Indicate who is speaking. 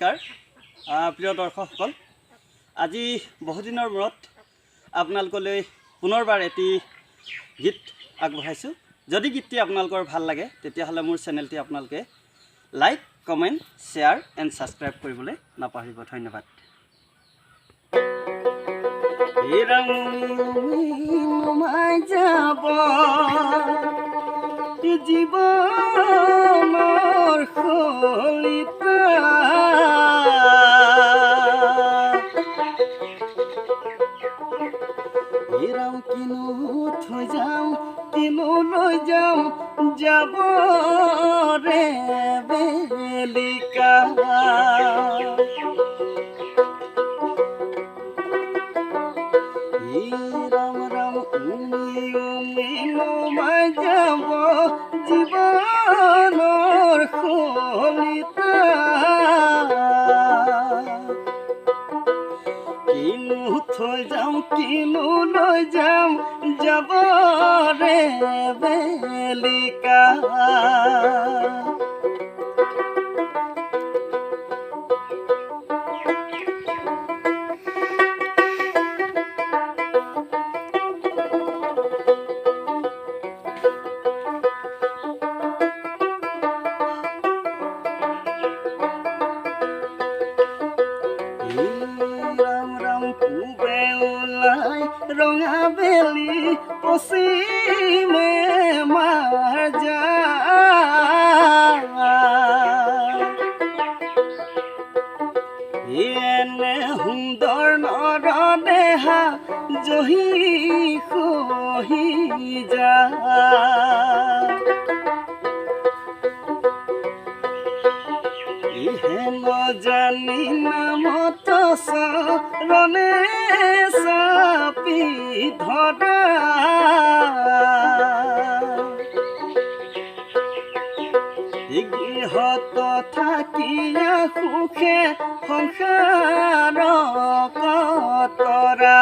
Speaker 1: নমস্কাৰ প্ৰিয় দৰ্শকসকল আজি বহুদিনৰ মূৰত আপোনালোকলৈ পুনৰবাৰ এটি গীত আগবঢ়াইছোঁ যদি গীতটি আপোনালোকৰ ভাল লাগে তেতিয়াহ'লে মোৰ চেনেলটি আপোনালোকে like comment share and subscribe কৰিবলৈ নাপাহৰিব ধন্যবাদ জীৱনৰ খলিতা ৰাম কিনো থৈ যাওঁ কিনো লৈ যাওঁ যাব ৰে বেলিকা ৰাম ৰাম উমি উমি নমাই যাব জীৱনৰ খলিতা কিনো থৈ যাওঁ কিনো লৈ যাওঁ যাব ৰে বেলিকা পূবে ওলাই ৰঙা বেলি পশ্চিমে মাৰ যায় এনে সুন্দৰ নৰ দেহা জহি খহি যায় হেন জানি নামত চৰণে চাপি ধৰা গৃহত থাকিয়া সুখে সংসাৰ কতৰা